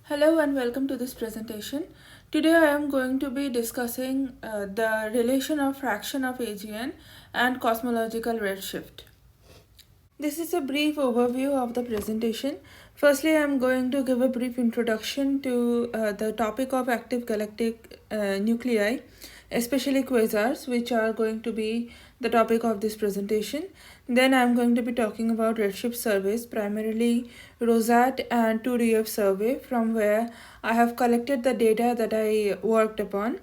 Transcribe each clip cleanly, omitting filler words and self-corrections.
Hello and welcome to this presentation. Today I am going to be discussing the relation of fraction of AGN and cosmological redshift. This is a brief overview of the presentation. Firstly, I am going to give a brief introduction to the topic of active galactic nuclei, especially quasars, which are going to be the topic of this presentation. Then I am going to be talking about redshift surveys, primarily ROSAT and 2DF survey, from where I have collected the data that I worked upon.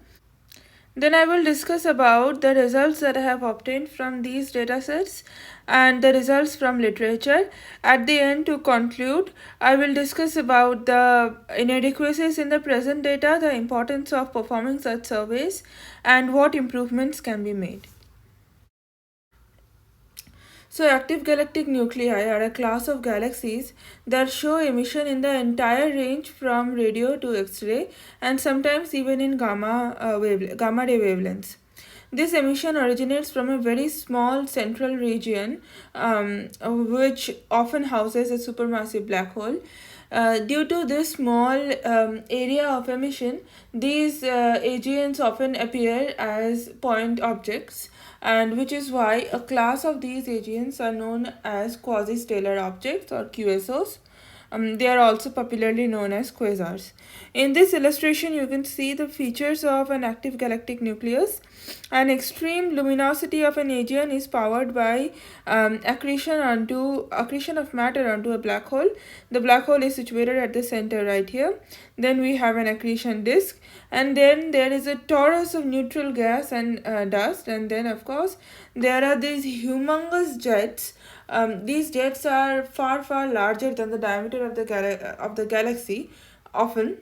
Then I will discuss about the results that I have obtained from these datasets and the results from literature. At the end, to conclude, I will discuss about the inadequacies in the present data, the importance of performing such surveys, and what improvements can be made. So, active galactic nuclei are a class of galaxies that show emission in the entire range from radio to X-ray and sometimes even in gamma ray wavelengths. This emission originates from a very small central region, which often houses a supermassive black hole. Due to this small area of emission, these AGNs often appear as point objects, and which is why a class of these AGNs are known as quasi-stellar objects or QSOs. They are also popularly known as quasars. In this illustration, you can see the features of an active galactic nucleus. An extreme luminosity of an AGN is powered by accretion of matter onto a black hole. The black hole is situated at the center right here. Then we have an accretion disk, and then there is a torus of neutral gas and dust, and then of course there are these humongous jets. These jets are far larger than the diameter of the galaxy, often,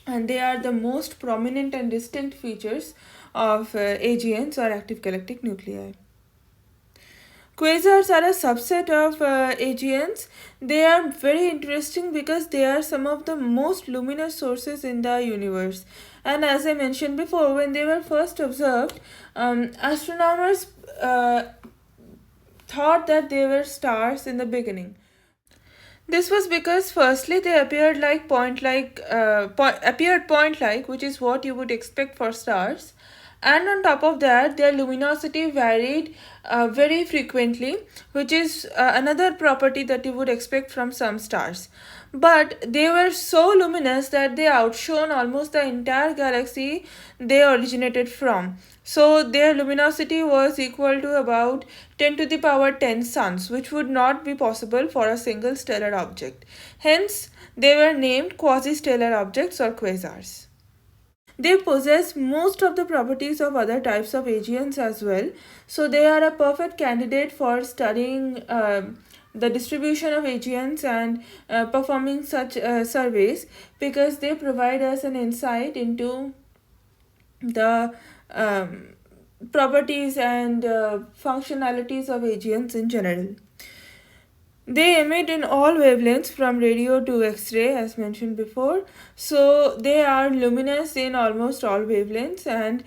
and they are the most prominent and distinct features of AGNs or active galactic nuclei. Quasars are a subset of AGNs. They are very interesting because they are some of the most luminous sources in the universe. And as I mentioned before, when they were first observed, astronomers thought that they were stars in the beginning. This was because firstly they appeared point like, which is what you would expect for stars, and on top of that their luminosity varied very frequently, which is another property that you would expect from some stars. But they were so luminous that they outshone almost the entire galaxy they originated from. So their luminosity was equal to about 10 to the power 10 suns, which would not be possible for a single stellar object. Hence, they were named quasi-stellar objects or quasars. They possess most of the properties of other types of AGNs as well, so they are a perfect candidate for studying the distribution of AGNs and performing such surveys, because they provide us an insight into the properties and functionalities of AGNs in general. They emit in all wavelengths from radio to X-ray, as mentioned before. So they are luminous in almost all wavelengths, and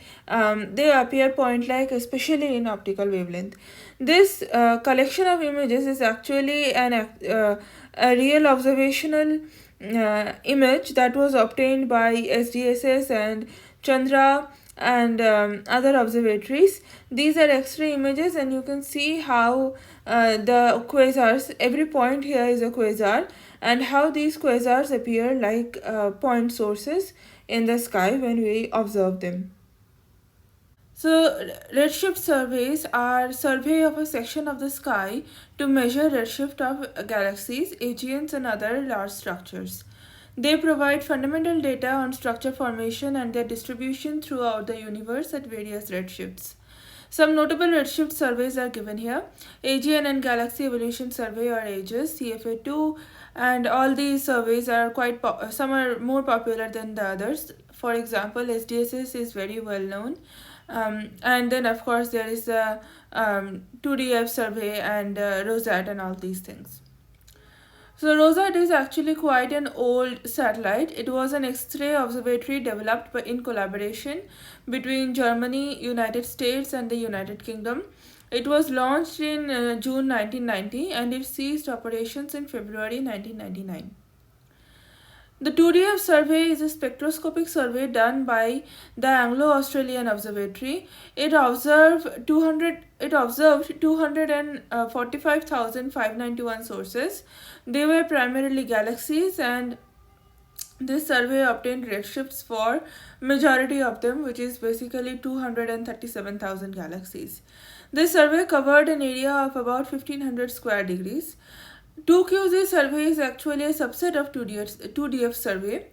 they appear point-like, especially in optical wavelength. This collection of images is actually a real observational image that was obtained by SDSS and Chandra and other observatories. These are X-ray images, and you can see how the quasars, every point here is a quasar, and how these quasars appear like point sources in the sky when we observe them. So, redshift surveys are survey of a section of the sky to measure redshift of galaxies, AGNs, and other large structures. They provide fundamental data on structure formation and their distribution throughout the universe at various redshifts. Some notable redshift surveys are given here: AGN and Galaxy Evolution Survey, or AGES, CFA2, and all these surveys are some are more popular than the others. For example, SDSS is very well known. And then of course there is the 2DF survey and ROSAT and all these things. So ROSAT is actually quite an old satellite. It was an X-ray observatory developed in collaboration between Germany, United States, and the United Kingdom. It was launched in June 1990, and it ceased operations in February 1999. The 2DF survey is a spectroscopic survey done by the Anglo-Australian Observatory. It observed 245,591 sources. They were primarily galaxies, and this survey obtained redshifts for majority of them, which is basically 237,000 galaxies. This survey covered an area of about 1500 square degrees. 2QZ survey is actually a subset of 2DF survey,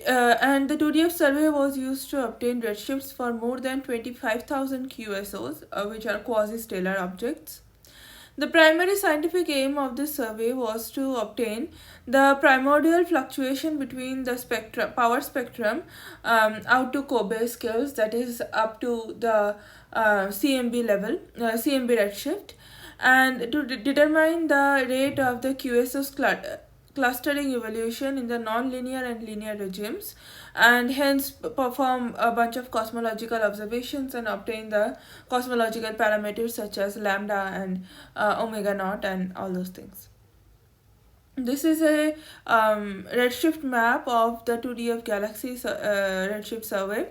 and the 2DF survey was used to obtain redshifts for more than 25,000 QSOs, which are quasi-stellar objects. The primary scientific aim of this survey was to obtain the primordial fluctuation between the power spectrum out to Kobe scales, that is up to the CMB level, CMB redshift, and to determine the rate of the QSO's clustering evolution in the non-linear and linear regimes, and hence perform a bunch of cosmological observations and obtain the cosmological parameters such as lambda and omega naught and all those things. This is a redshift map of the 2DF galaxy redshift survey.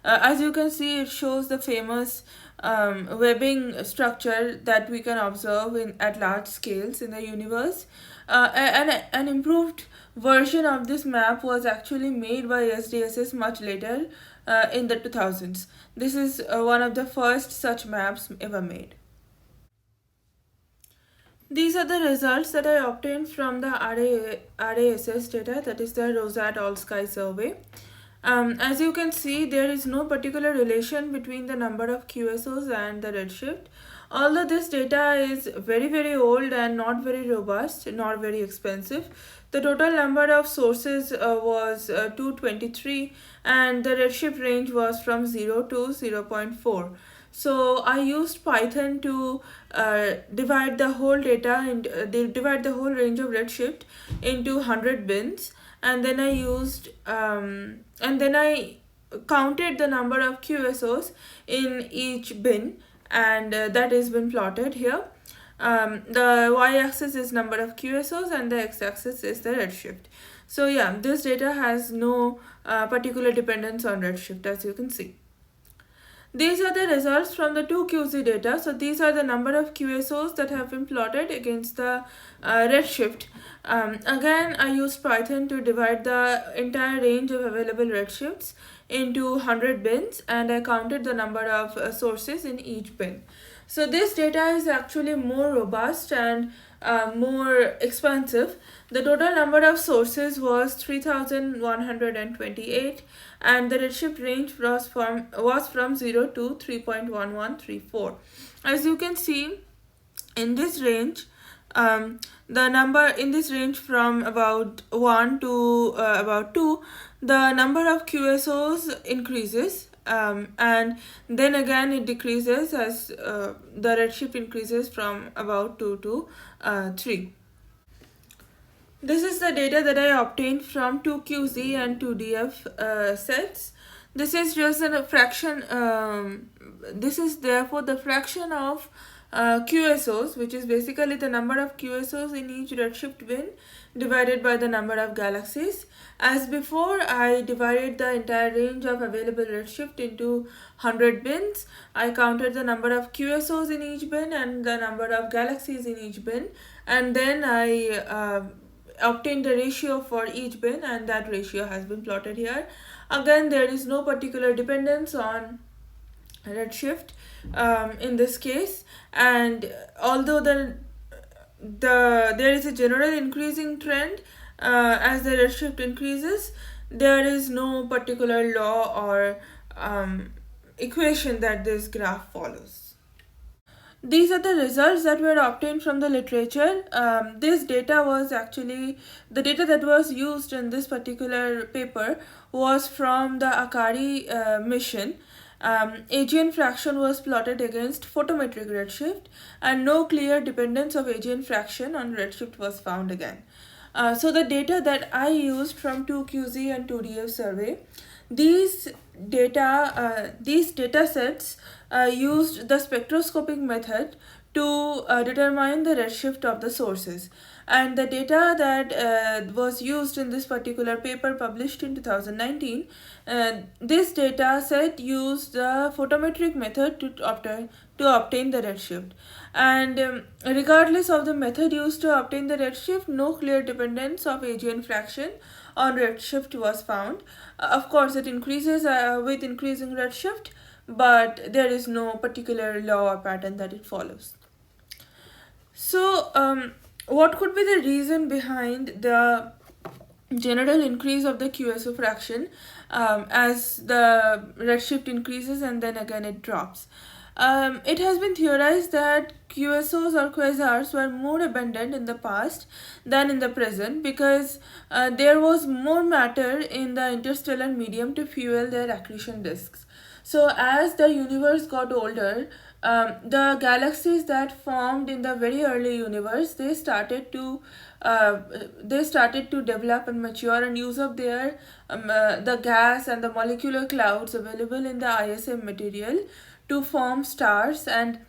As you can see, it shows the famous webbing structure that we can observe at large scales in the universe. An improved version of this map was actually made by SDSS much later in the 2000s. This is one of the first such maps ever made. These are the results that I obtained from the RASS data, that is the Rosat All-Sky survey. As you can see, there is no particular relation between the number of QSOs and the redshift. Although this data is very old and not very robust, nor very expensive, the total number of sources was 223, and the redshift range was from 0 to 0.4. So I used Python to divide the whole divide the whole range of redshift into 100 bins, and then I used and then I counted the number of QSOs in each bin, and that has been plotted here. The y-axis is number of QSOs and the x-axis is the redshift. So yeah, this data has no particular dependence on redshift, as you can see. These are the results from the 2QZ data. So these are the number of QSOs that have been plotted against the redshift. Again, I used Python to divide the entire range of available redshifts into 100 bins, and I counted the number of sources in each bin. So this data is actually more robust and more expansive. The total number of sources was 3,128, and the redshift range was from 0 to 3.1134. As you can see, in this range, the number in this range from about 1 to about 2, the number of QSOs increases, and then again it decreases as the redshift increases from about 2 to 3. This is the data that I obtained from 2QZ and 2DF sets. This is just a fraction, this is therefore the fraction of QSOs, which is basically the number of QSOs in each redshift bin divided by the number of galaxies. As before, I divided the entire range of available redshift into 100 bins. I counted the number of QSOs in each bin and the number of galaxies in each bin, and then I obtained the ratio for each bin, and that ratio has been plotted here. Again, there is no particular dependence on redshift in this case, and although there is a general increasing trend as the redshift increases, there is no particular law or equation that this graph follows. These are the results that were obtained from the literature. This data was actually, the data that was used in this particular paper was from the Akari mission. AGN fraction was plotted against photometric redshift, and no clear dependence of AGN fraction on redshift was found again. So the data that I used from 2QZ and 2DF survey, these data sets used the spectroscopic method to determine the redshift of the sources. And the data that was used in this particular paper published in 2019, this data set used the photometric method to obtain the redshift. And regardless of the method used to obtain the redshift, no clear dependence of AGN fraction on redshift was found. Of course, it increases with increasing redshift, but there is no particular law or pattern that it follows. So, what could be the reason behind the general increase of the QSO fraction as the redshift increases and then again it drops? It has been theorized that QSOs or quasars were more abundant in the past than in the present because there was more matter in the interstellar medium to fuel their accretion disks. So, as the universe got older, the galaxies that formed in the very early universe they started to develop and mature and use up the gas and the molecular clouds available in the ISM material to form stars, and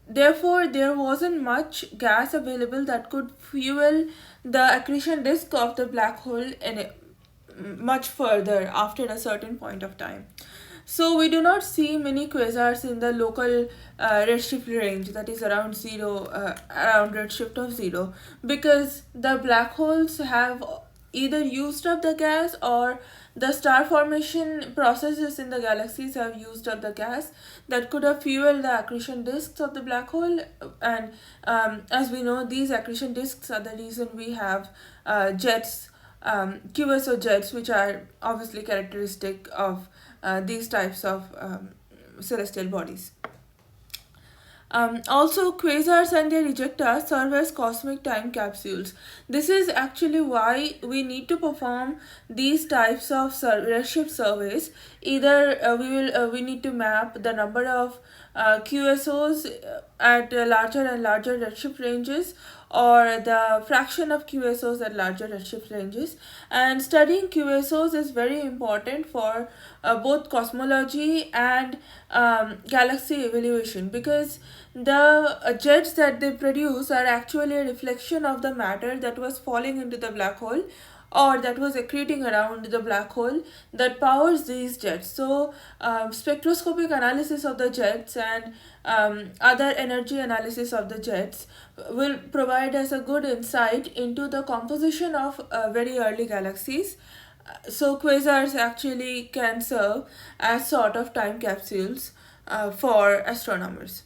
therefore there wasn't much gas available that could fuel the accretion disk of the black hole much further after a certain point of time. So we do not see many quasars in the local redshift range, that is around zero, around redshift of 0, because the black holes have either used up the gas or the star formation processes in the galaxies have used up the gas that could have fueled the accretion disks of the black hole. And as we know, these accretion disks are the reason we have jets, QSO jets, which are obviously characteristic of these types of celestial bodies. Also, quasars and their ejecta serve as cosmic time capsules. This is actually why we need to perform these types of redshift surveys. Either we need to map the number of QSOs at larger and larger redshift ranges, or the fraction of QSOs at larger redshift ranges. And studying QSOs is very important for both cosmology and galaxy evaluation, because the jets that they produce are actually a reflection of the matter that was falling into the black hole or that was accreting around the black hole that powers these jets. So, spectroscopic analysis of the jets and other energy analysis of the jets will provide us a good insight into the composition of very early galaxies. So, quasars actually can serve as sort of time capsules for astronomers.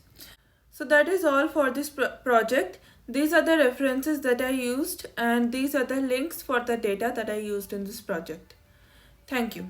So that is all for this project. These are the references that I used, and these are the links for the data that I used in this project. Thank you.